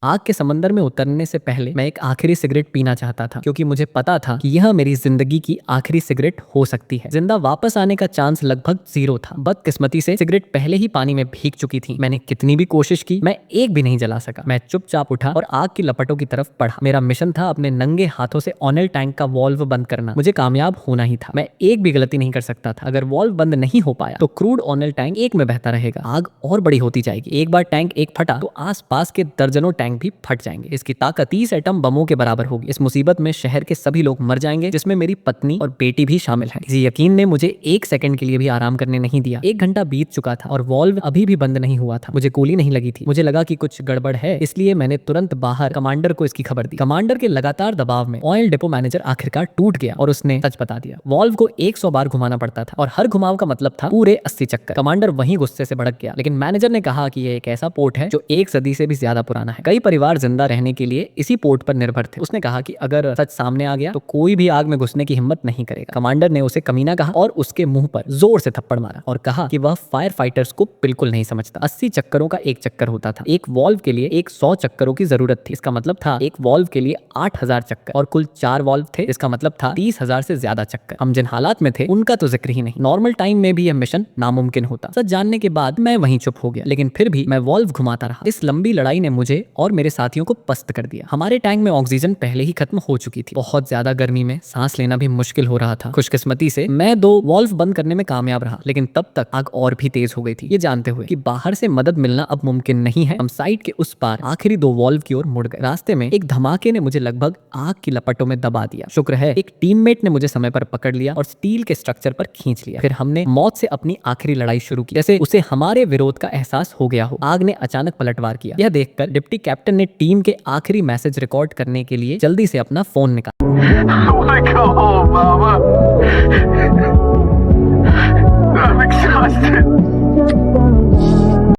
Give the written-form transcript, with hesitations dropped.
आग के समंदर में उतरने से पहले मैं एक आखिरी सिगरेट पीना चाहता था, क्योंकि मुझे पता था कि यह मेरी जिंदगी की आखिरी सिगरेट हो सकती है। जिंदा वापस आने का चांस लगभग 0 था। बदकिस्मती से सिगरेट पहले ही पानी में भीग चुकी थी। मैंने कितनी भी कोशिश की, मैं एक भी नहीं जला सका। मैं चुपचाप उठा और आग की लपटों की तरफ बढ़ा। मेरा मिशन था अपने नंगे हाथों से ऑयल टैंक का वॉल्व बंद करना। मुझे कामयाब होना ही था। मैं एक भी गलती नहीं कर सकता था। अगर वॉल्व बंद नहीं हो पाया तो क्रूड ऑयल टैंक एक में बहता रहेगा। आग और बड़ी होती जाएगी। एक बार टैंक एक फटा तो आसपास के दर्जनों टैंक भी फट जाएंगे। इसकी ताकत 30 एटम बमों के बराबर होगी। इस मुसीबत में शहर के सभी लोग मर जाएंगे, जिसमें मेरी पत्नी और बेटी भी शामिल है। इसी यकीन ने मुझे एक सेकंड के लिए भी आराम करने नहीं दिया। 1 घंटा बीत चुका था और वॉल्व अभी भी बंद नहीं हुआ था। मुझे गोली नहीं लगी थी। मुझे लगा कि कुछ गड़बड़ है, इसलिए मैंने तुरंत बाहर कमांडर को इसकी खबर दी। कमांडर के लगातार दबाव में ऑयल डिपो मैनेजर आखिरकार टूट गया और उसने सच बता दिया। वॉल्व को 100 बार घुमाना पड़ता था और हर घुमाव का मतलब था पूरे 80 चक्कर। कमांडर वहीं गुस्से से भड़क गया, लेकिन मैनेजर ने कहा कि यह एक ऐसा पोर्ट है जो 1 सदी से भी ज्यादा पुराना है। कई परिवार जिंदा रहने के लिए इसी पोर्ट पर निर्भर थे। उसने कहा कि अगर सच सामने आ गया तो कोई भी आग में घुसने की हिम्मत नहीं करेगा। कमांडर ने उसे कमीना कहा और उसके मुंह पर जोर से थप्पड़ मारा और कहा कि वह फायर फाइटर्स को बिल्कुल नहीं समझता। 80 चक्करों का एक चक्कर होता था। एक वॉल्व के लिए 100 चक्करों की जरूरत थी। इसका मतलब था एक वॉल्व के लिए 8000 चक्कर और कुल 4 वॉल्व थे। इसका मतलब था 30,000 से ज्यादा चक्कर। हम जिन हालात में थे उनका तो जिक्र ही नहीं। नॉर्मल टाइम में भी यह मिशन नामुमकिन होता। सच जानने के बाद मैं वहीं चुप हो गया, लेकिन फिर भी मैं वॉल्व घुमाता रहा। इस लंबी लड़ाई ने मुझे और मेरे साथियों को पस्त कर दिया। हमारे टैंक में ऑक्सीजन पहले ही खत्म हो चुकी थी। बहुत ज्यादा गर्मी में सांस लेना भी मुश्किल हो रहा था। खुशकिस्मती से मैं 2 वॉल्व बंद करने में कामयाब रहा, लेकिन तब तक आग और भी तेज हो गई थी। ये जानते हुए कि बाहर से मदद मिलना अब मुमकिन नहीं है, हम साइड के उस पार आखिरी 2 वॉल्व की ओर मुड़ गए। रास्ते में एक धमाके ने मुझे लगभग आग की लपटों में दबा दिया। शुक्र है एक टीममेट ने मुझे समय पर पकड़ लिया और स्टील के स्ट्रक्चर पर खींच लिया। फिर हमने मौत से अपनी आखिरी लड़ाई शुरू की, जैसे उसे हमारे विरोध का एहसास हो गया हो। आग ने अचानक पलटवार किया। यह देखकर डिप्टी कैप्टन ने टीम के आखिरी मैसेज रिकॉर्ड करने के लिए जल्दी से अपना फोन निकाला। Go home, Mama. I'm exhausted.